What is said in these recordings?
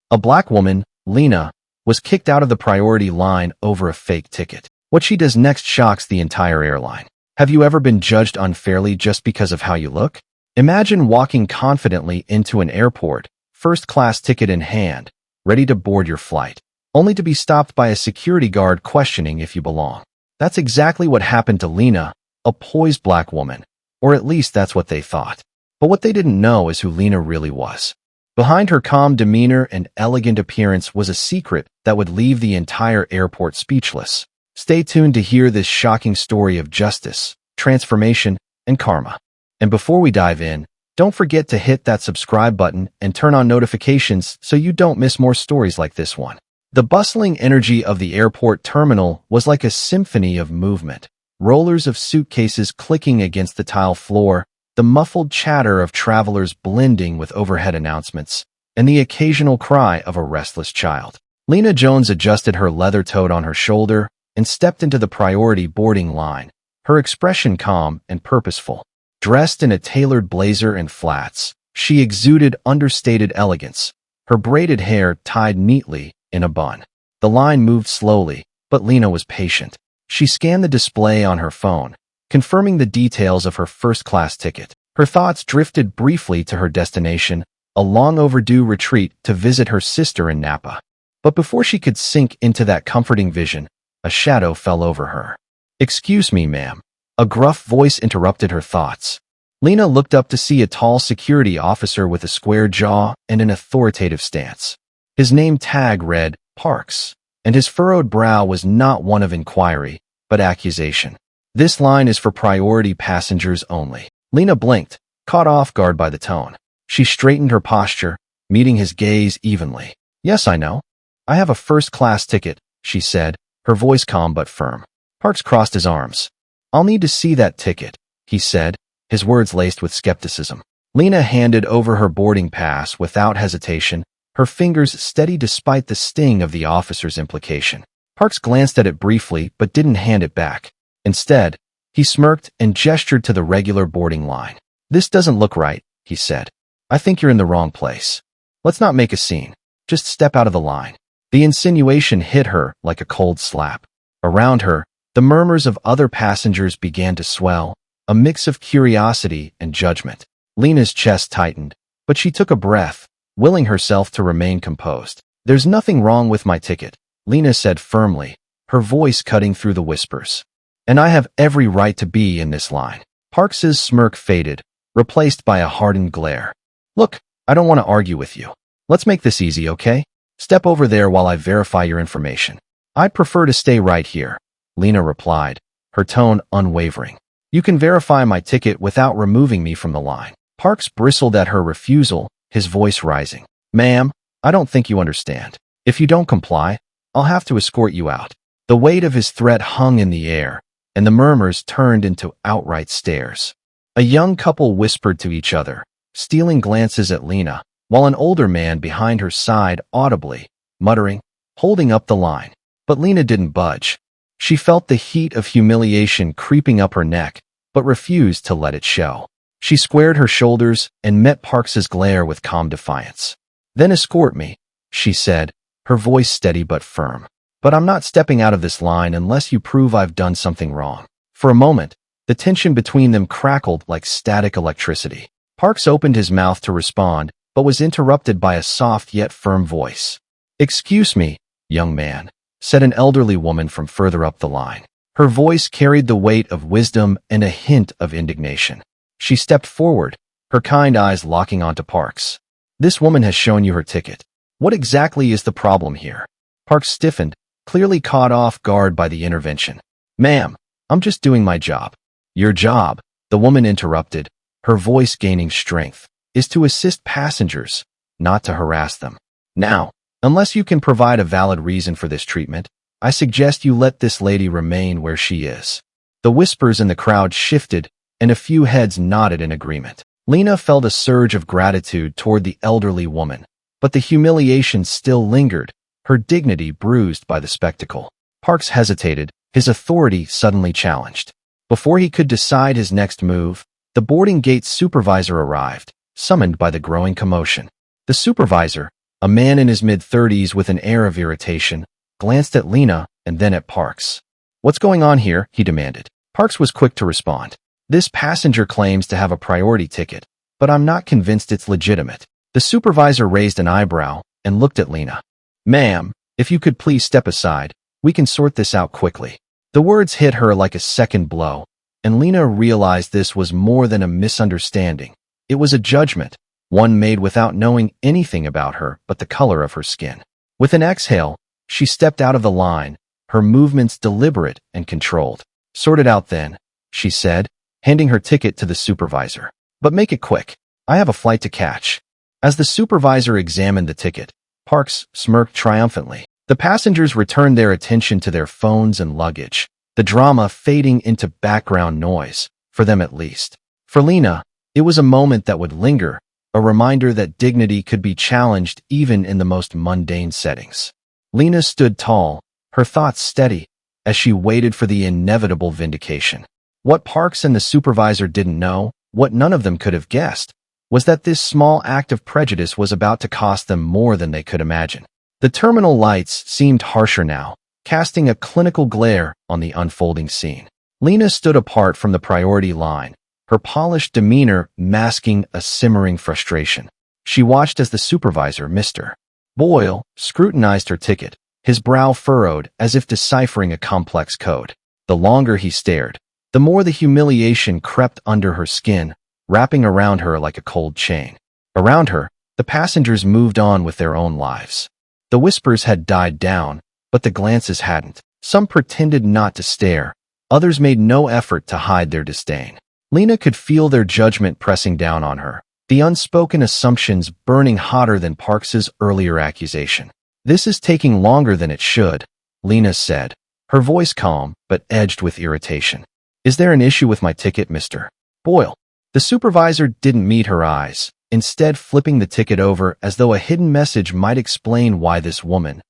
A black woman, Lena, was kicked out of the priority line over a fake ticket. What she does next shocks the entire airline. Have you ever been judged unfairly just because of how you look? Imagine walking confidently into an airport, first-class ticket in hand, ready to board your flight, only to be stopped by a security guard questioning if you belong. That's exactly what happened to Lena, a poised black woman, or at least that's what they thought. But what they didn't know is who Lena really was. Behind her calm demeanor and elegant appearance was a secret that would leave the entire airport speechless. Stay tuned to hear this shocking story of justice, transformation, and karma. And before we dive in, don't forget to hit that subscribe button and turn on notifications so you don't miss more stories like this one. The bustling energy of the airport terminal was like a symphony of movement. Rollers of suitcases clicking against the tile floor, the muffled chatter of travelers blending with overhead announcements, and the occasional cry of a restless child. Lena Jones adjusted her leather tote on her shoulder and stepped into the priority boarding line, her expression calm and purposeful. Dressed in a tailored blazer and flats, she exuded understated elegance, her braided hair tied neatly in a bun. The line moved slowly, but Lena was patient. She scanned the display on her phone, confirming the details of her first-class ticket. Her thoughts drifted briefly to her destination, a long-overdue retreat to visit her sister in Napa. But before she could sink into that comforting vision, a shadow fell over her. "Excuse me, ma'am." A gruff voice interrupted her thoughts. Lena looked up to see a tall security officer with a square jaw and an authoritative stance. His name tag read Parks, and his furrowed brow was not one of inquiry, but accusation. "This line is for priority passengers only." Lena blinked, caught off guard by the tone. She straightened her posture, meeting his gaze evenly. "Yes, I know. I have a first-class ticket," she said, her voice calm but firm. Parks crossed his arms. "I'll need to see that ticket," he said, his words laced with skepticism. Lena handed over her boarding pass without hesitation, her fingers steady despite the sting of the officer's implication. Parks glanced at it briefly but didn't hand it back. Instead, he smirked and gestured to the regular boarding line. "This doesn't look right," he said. "I think you're in the wrong place. Let's not make a scene. Just step out of the line." The insinuation hit her like a cold slap. Around her, the murmurs of other passengers began to swell, a mix of curiosity and judgment. Lena's chest tightened, but she took a breath, willing herself to remain composed. "There's nothing wrong with my ticket," Lena said firmly, her voice cutting through the whispers. "And I have every right to be in this line." Parks's smirk faded, replaced by a hardened glare. "Look, I don't want to argue with you. Let's make this easy, okay? Step over there while I verify your information." "I'd prefer to stay right here," Lena replied, her tone unwavering. "You can verify my ticket without removing me from the line." Parks bristled at her refusal, his voice rising. "Ma'am, I don't think you understand. If you don't comply, I'll have to escort you out." The weight of his threat hung in the air, and the murmurs turned into outright stares. A young couple whispered to each other, stealing glances at Lena, while an older man behind her sighed audibly, muttering, "Holding up the line." But Lena didn't budge. She felt the heat of humiliation creeping up her neck, but refused to let it show. She squared her shoulders and met Parks's glare with calm defiance. "Then escort me," she said, her voice steady but firm. "But I'm not stepping out of this line unless you prove I've done something wrong." For a moment, the tension between them crackled like static electricity. Parks opened his mouth to respond, but was interrupted by a soft yet firm voice. "Excuse me, young man," said an elderly woman from further up the line. Her voice carried the weight of wisdom and a hint of indignation. She stepped forward, her kind eyes locking onto Parks. "This woman has shown you her ticket. What exactly is the problem here?" Parks stiffened, clearly caught off guard by the intervention. "Ma'am, I'm just doing my job." "Your job," the woman interrupted, her voice gaining strength, "is to assist passengers, not to harass them. Now, unless you can provide a valid reason for this treatment, I suggest you let this lady remain where she is." The whispers in the crowd shifted, and a few heads nodded in agreement. Lena felt a surge of gratitude toward the elderly woman, but the humiliation still lingered, her dignity bruised by the spectacle. Parks hesitated, his authority suddenly challenged. Before he could decide his next move, the boarding gate supervisor arrived, summoned by the growing commotion. The supervisor, A man in his mid-30s with an air of irritation glanced at Lena and then at Parks. "What's going on here?" he demanded. Parks was quick to respond. "This passenger claims to have a priority ticket, but I'm not convinced it's legitimate." The supervisor raised an eyebrow and looked at Lena. "Ma'am, if you could please step aside, we can sort this out quickly." The words hit her like a second blow, and Lena realized this was more than a misunderstanding. It was a judgment, one made without knowing anything about her but the color of her skin. With an exhale, she stepped out of the line, her movements deliberate and controlled. "Sort it out then," she said, handing her ticket to the supervisor. "But make it quick. I have a flight to catch." As the supervisor examined the ticket, Parks smirked triumphantly. The passengers returned their attention to their phones and luggage, the drama fading into background noise, for them at least. For Lena, it was a moment that would linger, a reminder that dignity could be challenged even in the most mundane settings. Lena stood tall, her thoughts steady, as she waited for the inevitable vindication. What Parks and the supervisor didn't know, what none of them could have guessed, was that this small act of prejudice was about to cost them more than they could imagine. The terminal lights seemed harsher now, casting a clinical glare on the unfolding scene. Lena stood apart from the priority line, her polished demeanor masking a simmering frustration. She watched as the supervisor, Mr. Boyle, scrutinized her ticket, his brow furrowed as if deciphering a complex code. The longer he stared, the more the humiliation crept under her skin, wrapping around her like a cold chain. Around her, the passengers moved on with their own lives. The whispers had died down, but the glances hadn't. Some pretended not to stare. Others made no effort to hide their disdain. Lena could feel their judgment pressing down on her, the unspoken assumptions burning hotter than Parks's earlier accusation. "This is taking longer than it should," Lena said, her voice calm but edged with irritation. "Is there an issue with my ticket, Mr. Boyle?" The supervisor didn't meet her eyes, instead flipping the ticket over as though a hidden message might explain why this woman,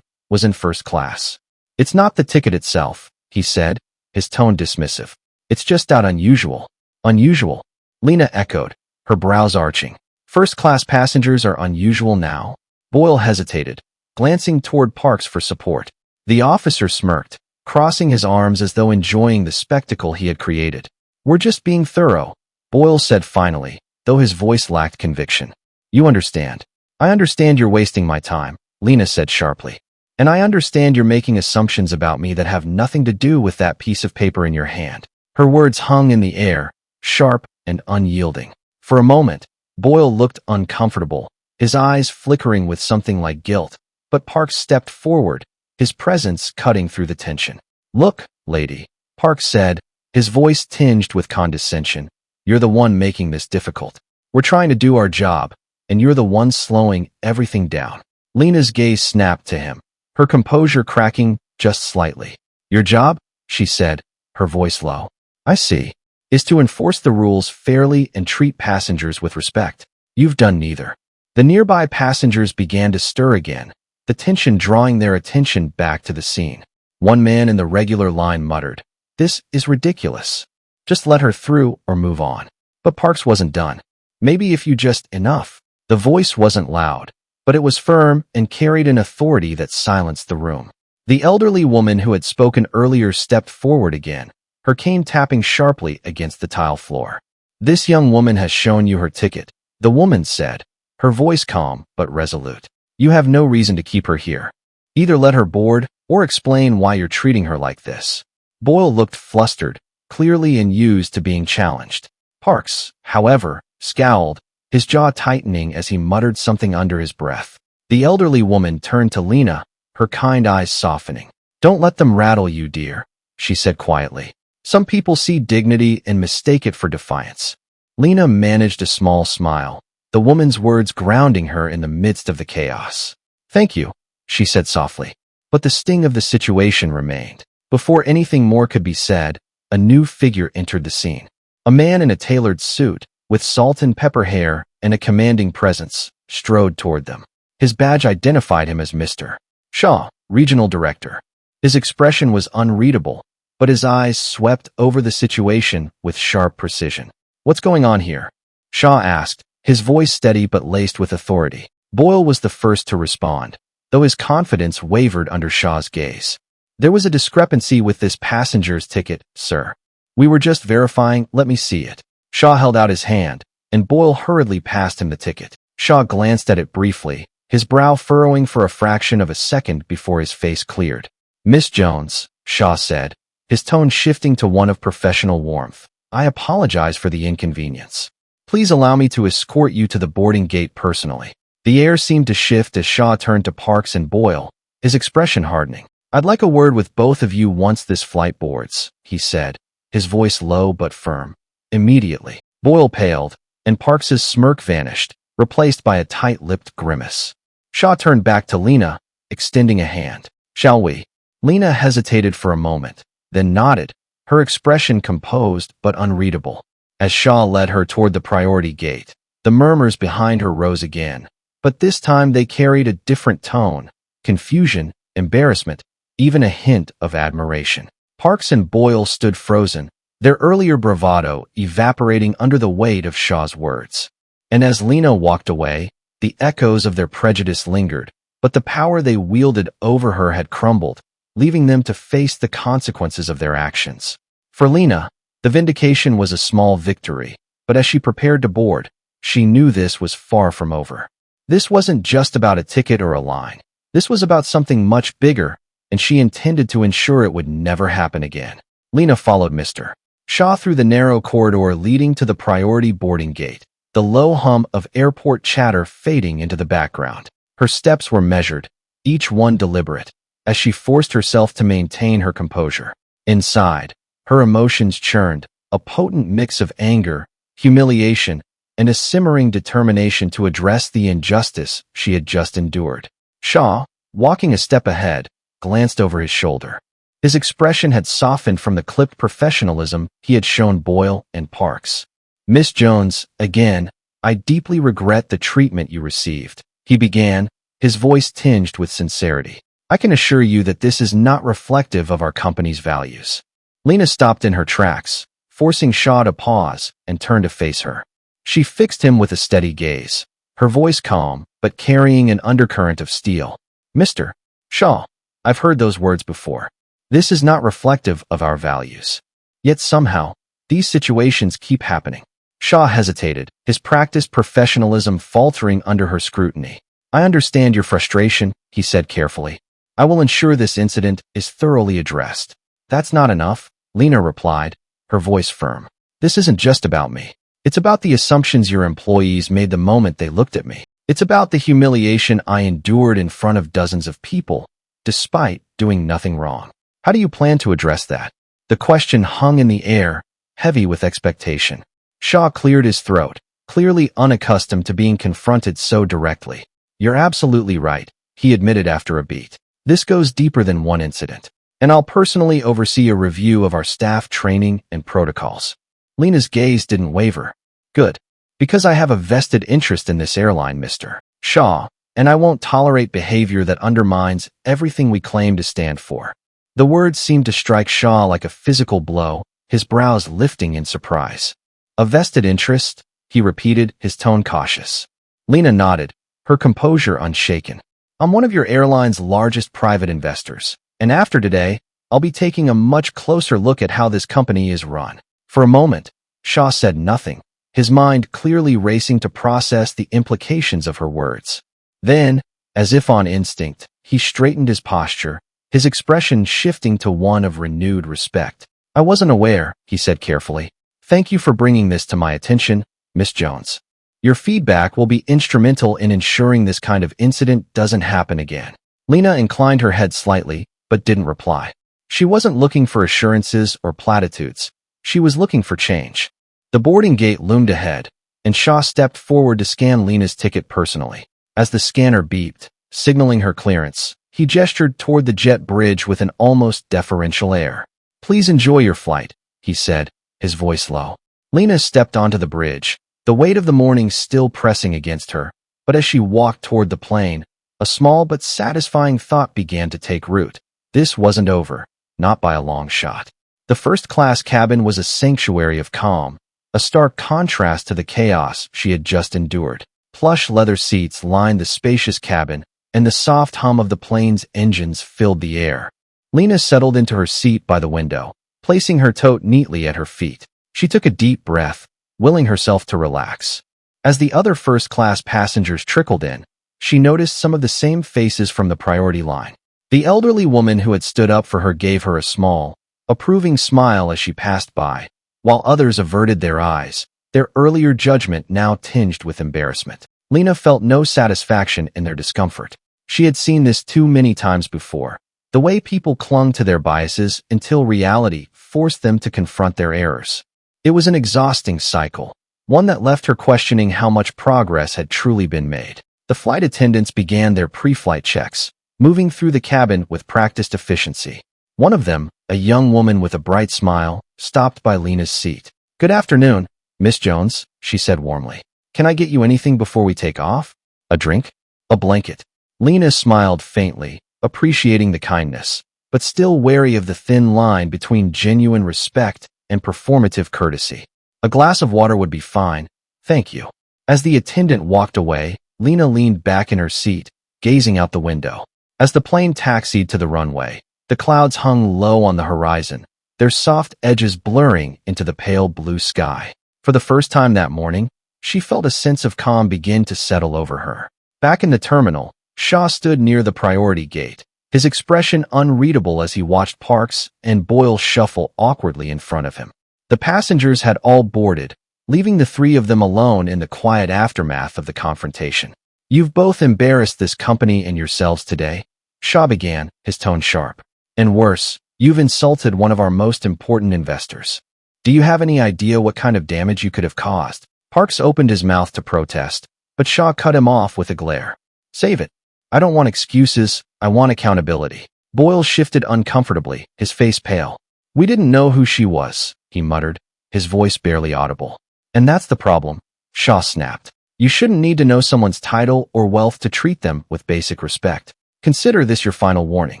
was in first class. "It's not the ticket itself," he said, his tone dismissive. "It's just that unusual." "Unusual?" Lena echoed, her brows arching. "First-class passengers are unusual now?" Boyle hesitated, glancing toward Parks for support. The officer smirked, crossing his arms as though enjoying the spectacle he had created. "We're just being thorough," Boyle said finally, though his voice lacked conviction. "You understand." "I understand you're wasting my time," Lena said sharply. "And I understand you're making assumptions about me that have nothing to do with that piece of paper in your hand." Her words hung in the air, sharp and unyielding. For a moment, Boyle looked uncomfortable, his eyes flickering with something like guilt, but Parks stepped forward, his presence cutting through the tension. "Look, lady," Parks said, his voice tinged with condescension, "you're the one making this difficult. We're trying to do our job, and you're the one slowing everything down." Lena's gaze snapped to him, her composure cracking just slightly. "Your job," she said, her voice low, "I see, is to enforce the rules fairly and treat passengers with respect. You've done neither." The nearby passengers began to stir again, the tension drawing their attention back to the scene. One man in the regular line muttered, "This is ridiculous. Just let her through or move on." But Parks wasn't done. "Maybe if you just enough." The voice wasn't loud, but it was firm and carried an authority that silenced the room. The elderly woman who had spoken earlier stepped forward again, her cane tapping sharply against the tile floor. "This young woman has shown you her ticket," the woman said, her voice calm but resolute. "You have no reason to keep her here. Either let her board or explain why you're treating her like this." Boyle looked flustered, clearly unused to being challenged. Parks, however, scowled, his jaw tightening as he muttered something under his breath. The elderly woman turned to Lena, her kind eyes softening. "Don't let them rattle you, dear," she said quietly. "Some people see dignity and mistake it for defiance." Lena managed a small smile, the woman's words grounding her in the midst of the chaos. "Thank you," she said softly. But the sting of the situation remained. Before anything more could be said, a new figure entered the scene. A man in a tailored suit, with salt and pepper hair and a commanding presence, strode toward them. His badge identified him as Mr. Shaw, Regional Director. His expression was unreadable, but his eyes swept over the situation with sharp precision. "What's going on here?" Shaw asked, his voice steady but laced with authority. Boyle was the first to respond, though his confidence wavered under Shaw's gaze. There was a discrepancy with this passenger's ticket, sir. We were just verifying, let me see it. Shaw held out his hand, and Boyle hurriedly passed him the ticket. Shaw glanced at it briefly, his brow furrowing for a fraction of a second before his face cleared. Miss Jones, Shaw said, his tone shifting to one of professional warmth. I apologize for the inconvenience. Please allow me to escort you to the boarding gate personally. The air seemed to shift as Shaw turned to Parks and Boyle, his expression hardening. I'd like a word with both of you once this flight boards, he said, his voice low but firm. Immediately, Boyle paled, and Parks's smirk vanished, replaced by a tight-lipped grimace. Shaw turned back to Lena, extending a hand. Shall we? Lena hesitated for a moment, then nodded, her expression composed but unreadable. As Shaw led her toward the priority gate, the murmurs behind her rose again, but this time they carried a different tone: confusion, embarrassment, even a hint of admiration. Parks and Boyle stood frozen, their earlier bravado evaporating under the weight of Shaw's words. And as Lena walked away, the echoes of their prejudice lingered, but the power they wielded over her had crumbled, leaving them to face the consequences of their actions. For Lena, the vindication was a small victory, but as she prepared to board, she knew this was far from over. This wasn't just about a ticket or a line. This was about something much bigger, and she intended to ensure it would never happen again. Lena followed Mr. Shaw through the narrow corridor leading to the priority boarding gate, the low hum of airport chatter fading into the background. Her steps were measured, each one deliberate, as she forced herself to maintain her composure. Inside, her emotions churned, a potent mix of anger, humiliation, and a simmering determination to address the injustice she had just endured. Shaw, walking a step ahead, glanced over his shoulder. His expression had softened from the clipped professionalism he had shown Boyle and Parks. Miss Jones, again, I deeply regret the treatment you received, he began, his voice tinged with sincerity. I can assure you that this is not reflective of our company's values. Lena stopped in her tracks, forcing Shaw to pause and turn to face her. She fixed him with a steady gaze, her voice calm, but carrying an undercurrent of steel. Mr. Shaw, I've heard those words before. This is not reflective of our values. Yet somehow, these situations keep happening. Shaw hesitated, his practiced professionalism faltering under her scrutiny. I understand your frustration, he said carefully. I will ensure this incident is thoroughly addressed. That's not enough, Lena replied, her voice firm. This isn't just about me. It's about the assumptions your employees made the moment they looked at me. It's about the humiliation I endured in front of dozens of people, despite doing nothing wrong. How do you plan to address that? The question hung in the air, heavy with expectation. Shaw cleared his throat, clearly unaccustomed to being confronted so directly. You're absolutely right, he admitted after a beat. This goes deeper than one incident, and I'll personally oversee a review of our staff training and protocols. Lena's gaze didn't waver. Good. Because I have a vested interest in this airline, Mr. Shaw, and I won't tolerate behavior that undermines everything we claim to stand for. The words seemed to strike Shaw like a physical blow, his brows lifting in surprise. A vested interest? He repeated, his tone cautious. Lena nodded, her composure unshaken. I'm one of your airline's largest private investors, and after today, I'll be taking a much closer look at how this company is run. For a moment, Shaw said nothing, his mind clearly racing to process the implications of her words. Then, as if on instinct, he straightened his posture, his expression shifting to one of renewed respect. I wasn't aware, he said carefully. Thank you for bringing this to my attention, Miss Jones. Your feedback will be instrumental in ensuring this kind of incident doesn't happen again. Lena inclined her head slightly, but didn't reply. She wasn't looking for assurances or platitudes. She was looking for change. The boarding gate loomed ahead, and Shaw stepped forward to scan Lena's ticket personally. As the scanner beeped, signaling her clearance, he gestured toward the jet bridge with an almost deferential air. Please enjoy your flight, he said, his voice low. Lena stepped onto the bridge, the weight of the morning still pressing against her, but as she walked toward the plane, a small but satisfying thought began to take root. This wasn't over, not by a long shot. The first-class cabin was a sanctuary of calm, a stark contrast to the chaos she had just endured. Plush leather seats lined the spacious cabin, and the soft hum of the plane's engines filled the air. Lena settled into her seat by the window, placing her tote neatly at her feet. She took a deep breath, willing herself to relax. As the other first-class passengers trickled in, she noticed some of the same faces from the priority line. The elderly woman who had stood up for her gave her a small, approving smile as she passed by, while others averted their eyes, their earlier judgment now tinged with embarrassment. Lena felt no satisfaction in their discomfort. She had seen this too many times before, the way people clung to their biases until reality forced them to confront their errors. It was an exhausting cycle, one that left her questioning how much progress had truly been made. The flight attendants began their pre-flight checks, moving through the cabin with practiced efficiency. One of them, a young woman with a bright smile, stopped by Lena's seat. "Good afternoon, Miss Jones," she said warmly. "Can I get you anything before we take off? A drink? A blanket?" Lena smiled faintly, appreciating the kindness, but still wary of the thin line between genuine respect and performative courtesy. "A glass of water would be fine, thank you." As the attendant walked away, Lena leaned back in her seat, gazing out the window. As the plane taxied to the runway, the clouds hung low on the horizon, their soft edges blurring into the pale blue sky. For the first time that morning, she felt a sense of calm begin to settle over her. Back in the terminal, Shaw stood near the priority gate, his expression unreadable as he watched Parks and Boyle shuffle awkwardly in front of him. The passengers had all boarded, leaving the three of them alone in the quiet aftermath of the confrontation. "You've both embarrassed this company and yourselves today," Shaw began, his tone sharp. "And worse, you've insulted one of our most important investors. Do you have any idea what kind of damage you could have caused?" Parks opened his mouth to protest, but Shaw cut him off with a glare. "Save it. I don't want excuses, I want accountability." Boyle shifted uncomfortably, his face pale. "We didn't know who she was," he muttered, his voice barely audible. "And that's the problem," Shaw snapped. "You shouldn't need to know someone's title or wealth to treat them with basic respect. Consider this your final warning.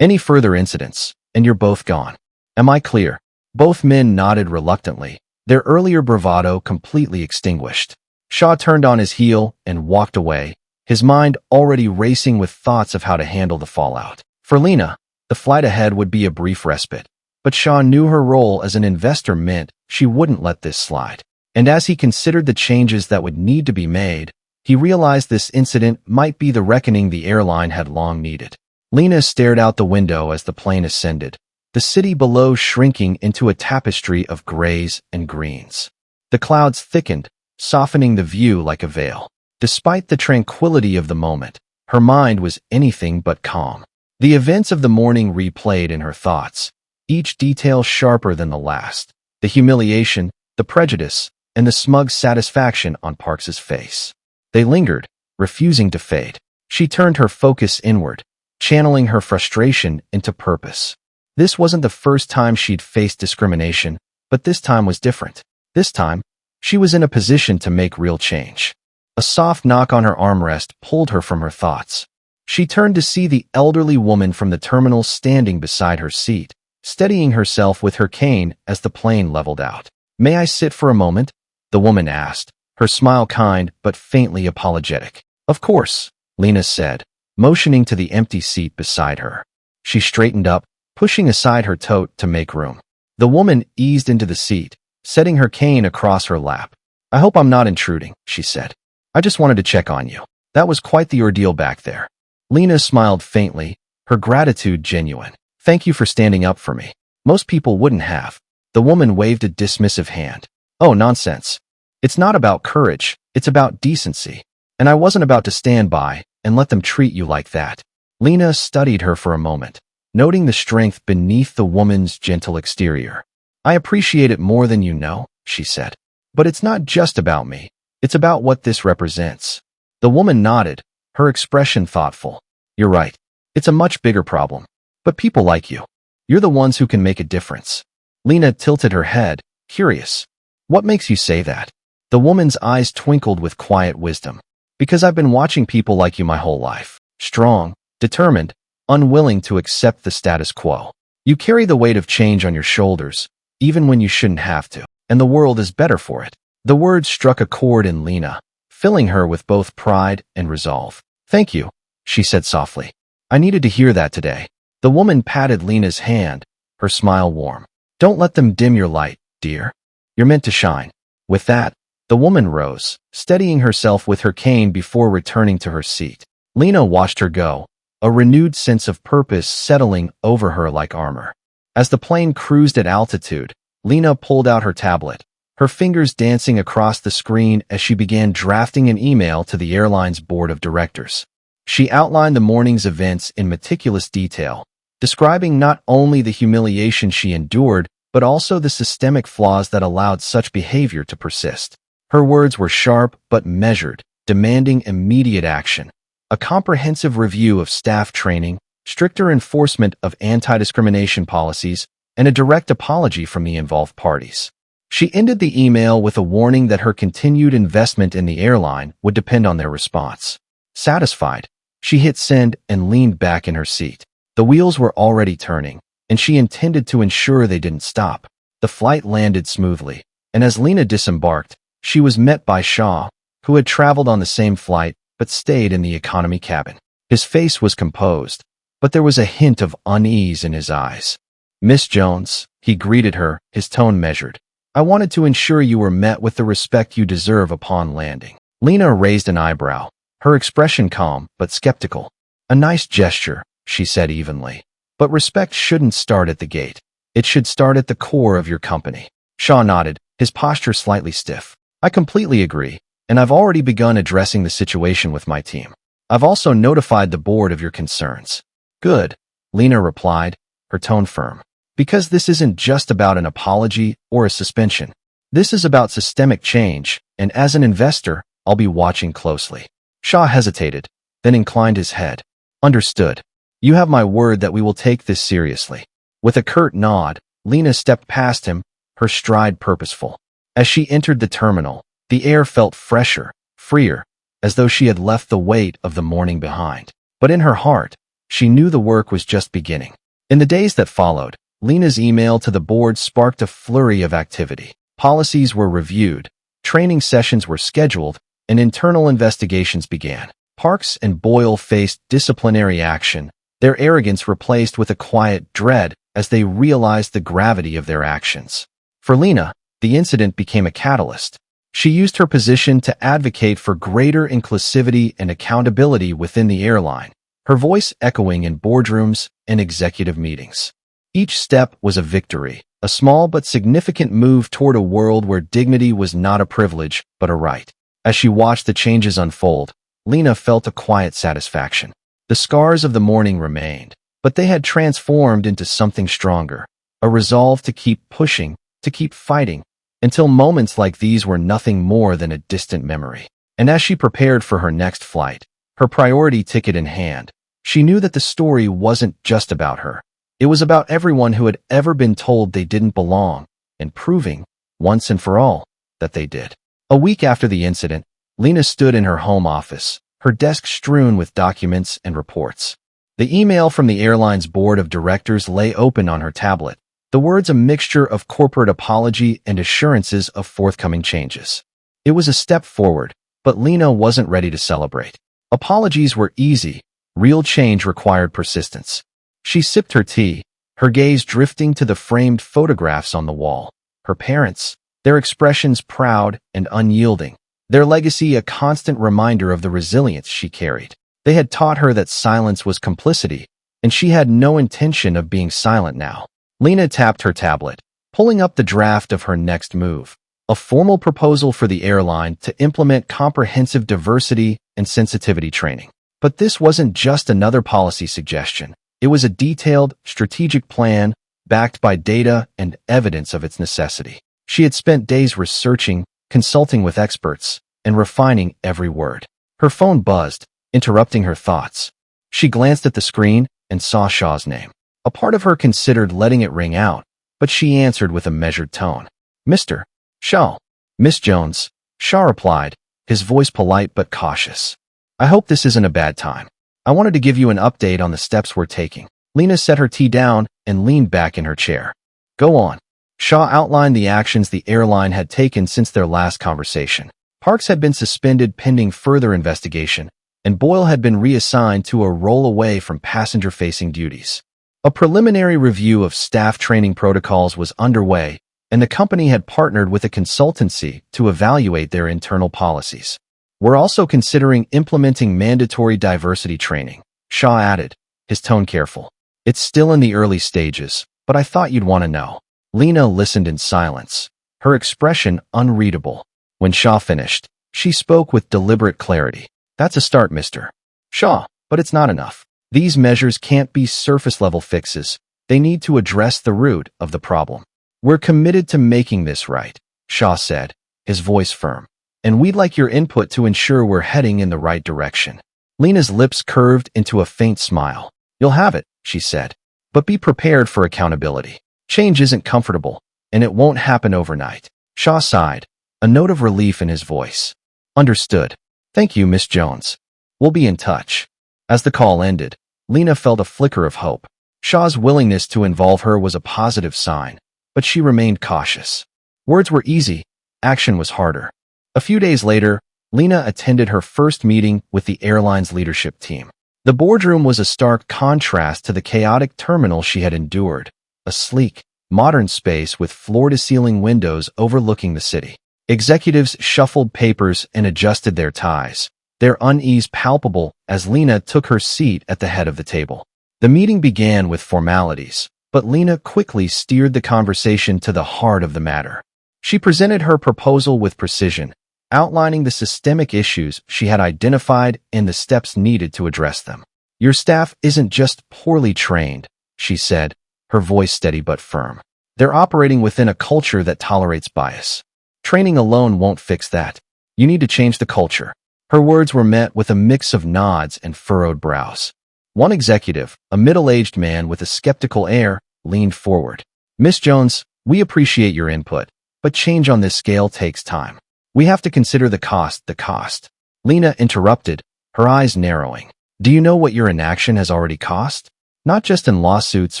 Any further incidents, and you're both gone. Am I clear?" Both men nodded reluctantly, their earlier bravado completely extinguished. Shaw turned on his heel and walked away, his mind already racing with thoughts of how to handle the fallout. For Lena, the flight ahead would be a brief respite, but Shaw knew her role as an investor meant she wouldn't let this slide. And as he considered the changes that would need to be made, he realized this incident might be the reckoning the airline had long needed. Lena stared out the window as the plane ascended, the city below shrinking into a tapestry of grays and greens. The clouds thickened, softening the view like a veil. Despite the tranquility of the moment, her mind was anything but calm. The events of the morning replayed in her thoughts, each detail sharper than the last. The humiliation, the prejudice, and the smug satisfaction on Parks's face. They lingered, refusing to fade. She turned her focus inward, channeling her frustration into purpose. This wasn't the first time she'd faced discrimination, but this time was different. This time, she was in a position to make real change. A soft knock on her armrest pulled her from her thoughts. She turned to see the elderly woman from the terminal standing beside her seat, steadying herself with her cane as the plane leveled out. "May I sit for a moment?" the woman asked, her smile kind but faintly apologetic. "Of course," Lena said, motioning to the empty seat beside her. She straightened up, pushing aside her tote to make room. The woman eased into the seat, setting her cane across her lap. "I hope I'm not intruding," she said. "I just wanted to check on you. That was quite the ordeal back there." Lena smiled faintly, her gratitude genuine. "Thank you for standing up for me. Most people wouldn't have." The woman waved a dismissive hand. "Oh, nonsense. It's not about courage, it's about decency. And I wasn't about to stand by and let them treat you like that." Lena studied her for a moment, noting the strength beneath the woman's gentle exterior. "I appreciate it more than you know," she said. "But it's not just about me. It's about what this represents." The woman nodded, her expression thoughtful. "You're right. It's a much bigger problem. But people like you. You're the ones who can make a difference." Lena tilted her head, curious. "What makes you say that?" The woman's eyes twinkled with quiet wisdom. "Because I've been watching people like you my whole life. Strong, determined, unwilling to accept the status quo. You carry the weight of change on your shoulders, even when you shouldn't have to. And the world is better for it." The words struck a chord in Lena, filling her with both pride and resolve. "Thank you," she said softly. "I needed to hear that today." The woman patted Lena's hand, her smile warm. "Don't let them dim your light, dear. You're meant to shine." With that, the woman rose, steadying herself with her cane before returning to her seat. Lena watched her go, a renewed sense of purpose settling over her like armor. As the plane cruised at altitude, Lena pulled out her tablet, her fingers dancing across the screen as she began drafting an email to the airline's board of directors. She outlined the morning's events in meticulous detail, describing not only the humiliation she endured, but also the systemic flaws that allowed such behavior to persist. Her words were sharp but measured, demanding immediate action. A comprehensive review of staff training, stricter enforcement of anti-discrimination policies, and a direct apology from the involved parties. She ended the email with a warning that her continued investment in the airline would depend on their response. Satisfied, she hit send and leaned back in her seat. The wheels were already turning, and she intended to ensure they didn't stop. The flight landed smoothly, and as Lena disembarked, she was met by Shaw, who had traveled on the same flight but stayed in the economy cabin. His face was composed, but there was a hint of unease in his eyes. "Miss Jones," he greeted her, his tone measured. "I wanted to ensure you were met with the respect you deserve upon landing." Lena raised an eyebrow, her expression calm but skeptical. "A nice gesture," she said evenly. "But respect shouldn't start at the gate. It should start at the core of your company." Shaw nodded, his posture slightly stiff. "I completely agree, and I've already begun addressing the situation with my team. I've also notified the board of your concerns." "Good," Lena replied, her tone firm. "Because this isn't just about an apology or a suspension. This is about systemic change, and as an investor, I'll be watching closely." Shaw hesitated, then inclined his head. "Understood. You have my word that we will take this seriously." With a curt nod, Lena stepped past him, her stride purposeful. As she entered the terminal, the air felt fresher, freer, as though she had left the weight of the morning behind. But in her heart, she knew the work was just beginning. In the days that followed, Lena's email to the board sparked a flurry of activity. Policies were reviewed, training sessions were scheduled, and internal investigations began. Parks and Boyle faced disciplinary action, their arrogance replaced with a quiet dread as they realized the gravity of their actions. For Lena, the incident became a catalyst. She used her position to advocate for greater inclusivity and accountability within the airline, her voice echoing in boardrooms and executive meetings. Each step was a victory, a small but significant move toward a world where dignity was not a privilege, but a right. As she watched the changes unfold, Lena felt a quiet satisfaction. The scars of the morning remained, but they had transformed into something stronger, a resolve to keep pushing, to keep fighting, until moments like these were nothing more than a distant memory. And as she prepared for her next flight, her priority ticket in hand, she knew that the story wasn't just about her. It was about everyone who had ever been told they didn't belong, and proving, once and for all, that they did. A week after the incident, Lena stood in her home office, her desk strewn with documents and reports. The email from the airline's board of directors lay open on her tablet, the words a mixture of corporate apology and assurances of forthcoming changes. It was a step forward, but Lena wasn't ready to celebrate. Apologies were easy, real change required persistence. She sipped her tea, her gaze drifting to the framed photographs on the wall. Her parents, their expressions proud and unyielding, their legacy a constant reminder of the resilience she carried. They had taught her that silence was complicity, and she had no intention of being silent now. Lena tapped her tablet, pulling up the draft of her next move, a formal proposal for the airline to implement comprehensive diversity and sensitivity training. But this wasn't just another policy suggestion. It was a detailed, strategic plan backed by data and evidence of its necessity. She had spent days researching, consulting with experts, and refining every word. Her phone buzzed, interrupting her thoughts. She glanced at the screen and saw Shaw's name. A part of her considered letting it ring out, but she answered with a measured tone. "Mr. Shaw." "Miss Jones," Shaw replied, his voice polite but cautious. "I hope this isn't a bad time. I wanted to give you an update on the steps we're taking." Lena set her tea down and leaned back in her chair. "Go on." Shaw outlined the actions the airline had taken since their last conversation. Parks had been suspended pending further investigation, and Boyle had been reassigned to a role away from passenger-facing duties. A preliminary review of staff training protocols was underway, and the company had partnered with a consultancy to evaluate their internal policies. We're also considering implementing mandatory diversity training, Shaw added, his tone careful. It's still in the early stages, but I thought you'd want to know. Lena listened in silence, her expression unreadable. When Shaw finished, she spoke with deliberate clarity. That's a start, Mr. Shaw, but it's not enough. These measures can't be surface-level fixes. They need to address the root of the problem. We're committed to making this right, Shaw said, his voice firm. And we'd like your input to ensure we're heading in the right direction. Lena's lips curved into a faint smile. You'll have it, she said. But be prepared for accountability. Change isn't comfortable, and it won't happen overnight. Shaw sighed, a note of relief in his voice. Understood. Thank you, Miss Jones. We'll be in touch. As the call ended, Lena felt a flicker of hope. Shaw's willingness to involve her was a positive sign, but she remained cautious. Words were easy, action was harder. A few days later, Lena attended her first meeting with the airline's leadership team. The boardroom was a stark contrast to the chaotic terminal she had endured, a sleek, modern space with floor-to-ceiling windows overlooking the city. Executives shuffled papers and adjusted their ties, their unease palpable as Lena took her seat at the head of the table. The meeting began with formalities, but Lena quickly steered the conversation to the heart of the matter. She presented her proposal with precision, outlining the systemic issues she had identified and the steps needed to address them. Your staff isn't just poorly trained, she said, her voice steady but firm. They're operating within a culture that tolerates bias. Training alone won't fix that. You need to change the culture. Her words were met with a mix of nods and furrowed brows. One executive, a middle-aged man with a skeptical air, leaned forward. Miss Jones, we appreciate your input, but change on this scale takes time. We have to consider the cost. Lena interrupted, her eyes narrowing. Do you know what your inaction has already cost? Not just in lawsuits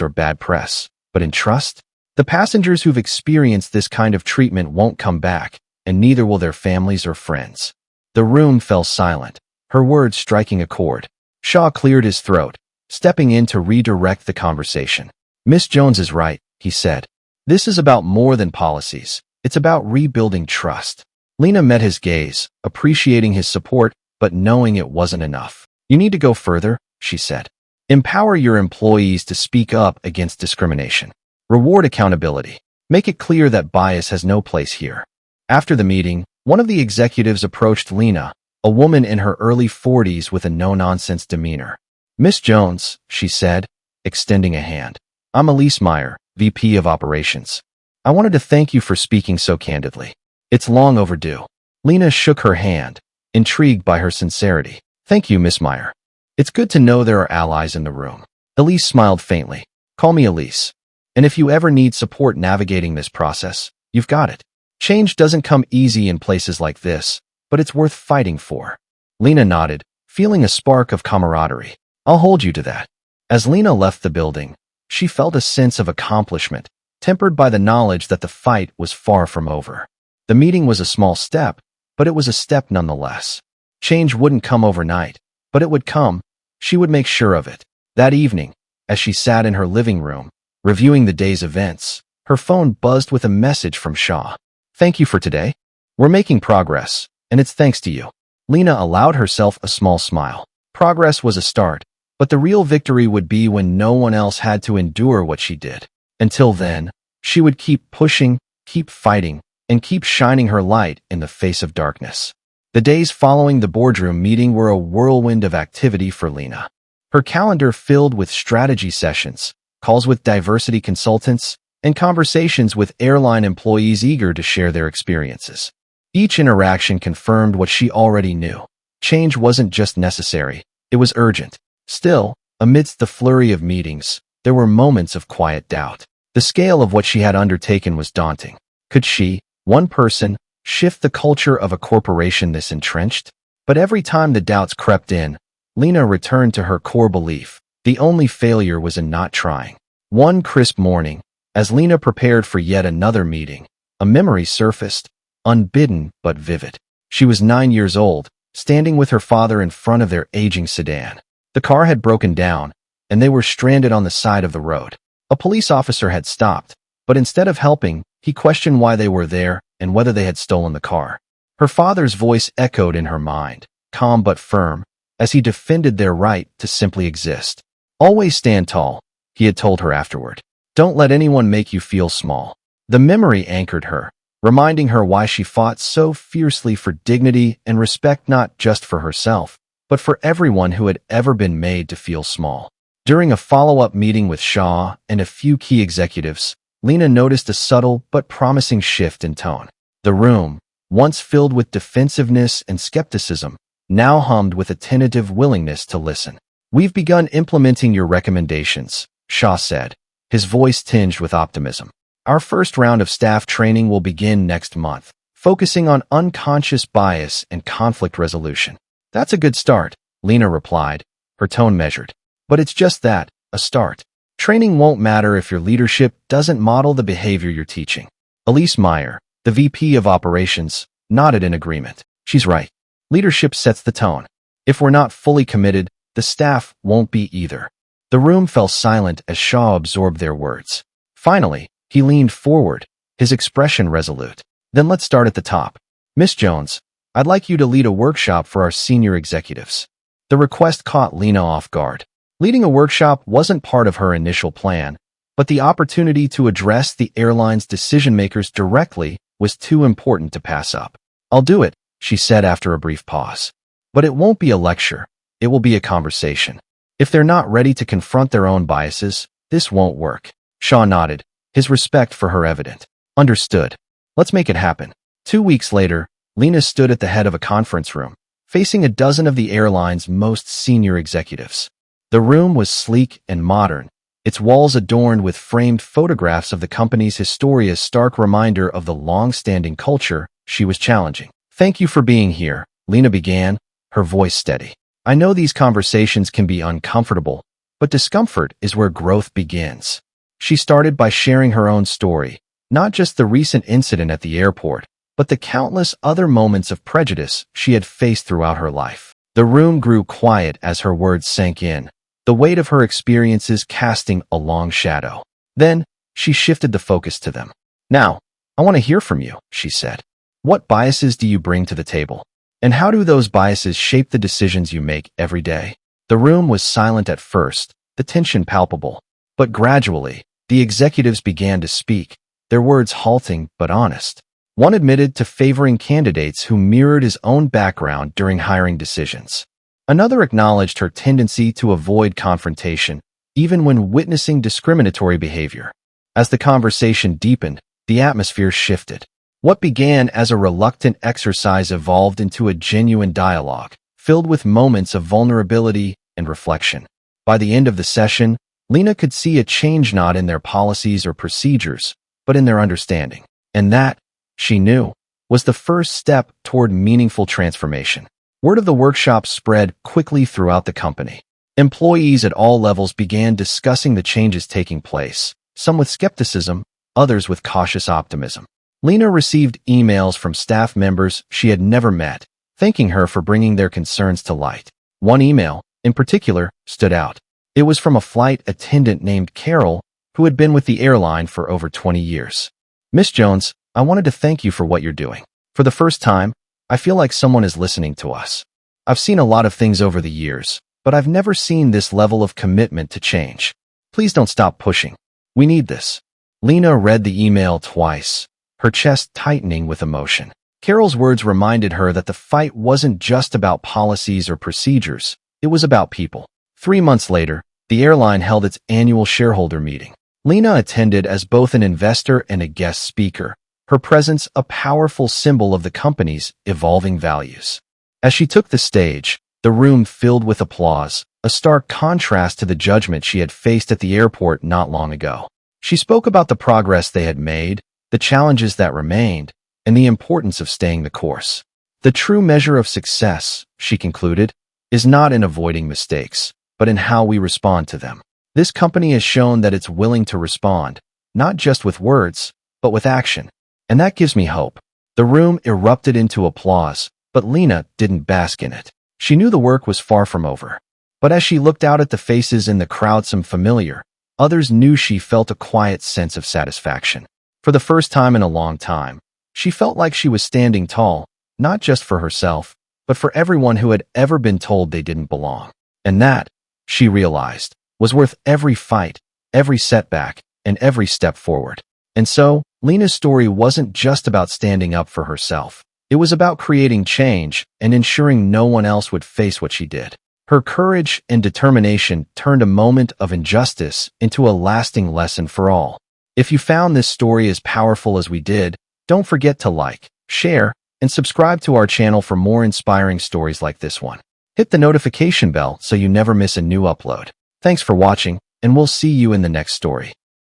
or bad press, but in trust? The passengers who've experienced this kind of treatment won't come back, and neither will their families or friends. The room fell silent, her words striking a chord. Shaw cleared his throat, stepping in to redirect the conversation. Miss Jones is right, he said. This is about more than policies. It's about rebuilding trust. Lena met his gaze, appreciating his support, but knowing it wasn't enough. You need to go further, she said. Empower your employees to speak up against discrimination. Reward accountability. Make it clear that bias has no place here. After the meeting, one of the executives approached Lena, a woman in her early 40s with a no-nonsense demeanor. Miss Jones, she said, extending a hand. I'm Elise Meyer, VP of Operations. I wanted to thank you for speaking so candidly. It's long overdue. Lena shook her hand, intrigued by her sincerity. Thank you, Miss Meyer. It's good to know there are allies in the room. Elise smiled faintly. Call me Elise. And if you ever need support navigating this process, you've got it. Change doesn't come easy in places like this, but it's worth fighting for. Lena nodded, feeling a spark of camaraderie. I'll hold you to that. As Lena left the building, she felt a sense of accomplishment, tempered by the knowledge that the fight was far from over. The meeting was a small step, but it was a step nonetheless. Change wouldn't come overnight, but it would come. She would make sure of it. That evening, as she sat in her living room, reviewing the day's events, her phone buzzed with a message from Shaw. Thank you for today. We're making progress, and it's thanks to you. Lena allowed herself a small smile. Progress was a start, but the real victory would be when no one else had to endure what she did. Until then, she would keep pushing, keep fighting, and keep shining her light in the face of darkness. The days following the boardroom meeting were a whirlwind of activity for Lena. Her calendar filled with strategy sessions, calls with diversity consultants, and conversations with airline employees eager to share their experiences. Each interaction confirmed what she already knew. Change wasn't just necessary, it was urgent. Still, amidst the flurry of meetings, there were moments of quiet doubt. The scale of what she had undertaken was daunting. Could she, one person, shift the culture of a corporation this entrenched? But every time the doubts crept in, Lena returned to her core belief. The only failure was in not trying. One crisp morning, as Lena prepared for yet another meeting, a memory surfaced, unbidden but vivid. She was 9 years old, standing with her father in front of their aging sedan. The car had broken down, and they were stranded on the side of the road. A police officer had stopped, but instead of helping, he questioned why they were there and whether they had stolen the car. Her father's voice echoed in her mind, calm but firm, as he defended their right to simply exist. "Always stand tall," he had told her afterward. "Don't let anyone make you feel small." The memory anchored her, reminding her why she fought so fiercely for dignity and respect, not just for herself, but for everyone who had ever been made to feel small. During a follow-up meeting with Shaw and a few key executives, Lena noticed a subtle but promising shift in tone. The room, once filled with defensiveness and skepticism, now hummed with a tentative willingness to listen. "We've begun implementing your recommendations," Shaw said, his voice tinged with optimism. "Our first round of staff training will begin next month, focusing on unconscious bias and conflict resolution." "That's a good start," Lena replied, her tone measured. "But it's just that, a start. Training won't matter if your leadership doesn't model the behavior you're teaching." Elise Meyer, the VP of Operations, nodded in agreement. "She's right. Leadership sets the tone. If we're not fully committed, the staff won't be either." The room fell silent as Shaw absorbed their words. Finally, he leaned forward, his expression resolute. "Then let's start at the top. Miss Jones, I'd like you to lead a workshop for our senior executives." The request caught Lena off guard. Leading a workshop wasn't part of her initial plan, but the opportunity to address the airline's decision-makers directly was too important to pass up. "I'll do it," she said after a brief pause. "But it won't be a lecture. It will be a conversation. If they're not ready to confront their own biases, this won't work." Shaw nodded, his respect for her evident. "Understood. Let's make it happen." 2 weeks later, Lena stood at the head of a conference room, facing a dozen of the airline's most senior executives. The room was sleek and modern, its walls adorned with framed photographs of the company's history, a stark reminder of the long-standing culture she was challenging. "Thank you for being here," Lena began, her voice steady. "I know these conversations can be uncomfortable, but discomfort is where growth begins." She started by sharing her own story, not just the recent incident at the airport, but the countless other moments of prejudice she had faced throughout her life. The room grew quiet as her words sank in, the weight of her experiences casting a long shadow. Then, she shifted the focus to them. "Now, I want to hear from you," she said. "What biases do you bring to the table? And how do those biases shape the decisions you make every day?" The room was silent at first, the tension palpable. But gradually, the executives began to speak, their words halting but honest. One admitted to favoring candidates who mirrored his own background during hiring decisions. Another acknowledged her tendency to avoid confrontation, even when witnessing discriminatory behavior. As the conversation deepened, the atmosphere shifted. What began as a reluctant exercise evolved into a genuine dialogue, filled with moments of vulnerability and reflection. By the end of the session, Lena could see a change not in their policies or procedures, but in their understanding. And that, she knew, was the first step toward meaningful transformation. Word of the workshop spread quickly throughout the company. Employees at all levels began discussing the changes taking place, some with skepticism, others with cautious optimism. Lena received emails from staff members she had never met, thanking her for bringing their concerns to light. One email, in particular, stood out. It was from a flight attendant named Carol, who had been with the airline for over 20 years. "Miss Jones, I wanted to thank you for what you're doing. For the first time, I feel like someone is listening to us. I've seen a lot of things over the years, but I've never seen this level of commitment to change. Please don't stop pushing. We need this." Lena read the email twice, her chest tightening with emotion. Carol's words reminded her that the fight wasn't just about policies or procedures, it was about people. 3 months later, the airline held its annual shareholder meeting. Lena attended as both an investor and a guest speaker, her presence a powerful symbol of the company's evolving values. As she took the stage, the room filled with applause, a stark contrast to the judgment she had faced at the airport not long ago. She spoke about the progress they had made, the challenges that remained, and the importance of staying the course. "The true measure of success," she concluded, "is not in avoiding mistakes, but in how we respond to them. This company has shown that it's willing to respond, not just with words, but with action. And that gives me hope." The room erupted into applause, But Lena didn't bask in it. She knew the work was far from over. But as she looked out at the faces in the crowd, some familiar, others new, she felt a quiet sense of satisfaction. For the first time in a long time, she felt like she was standing tall, not just for herself, but for everyone who had ever been told they didn't belong. And that, she realized, was worth every fight, every setback, and every step forward. And so, Lena's story wasn't just about standing up for herself. It was about creating change and ensuring no one else would face what she did. Her courage and determination turned a moment of injustice into a lasting lesson for all. If you found this story as powerful as we did, don't forget to like, share, and subscribe to our channel for more inspiring stories like this one. Hit the notification bell so you never miss a new upload. Thanks for watching, and we'll see you in the next story.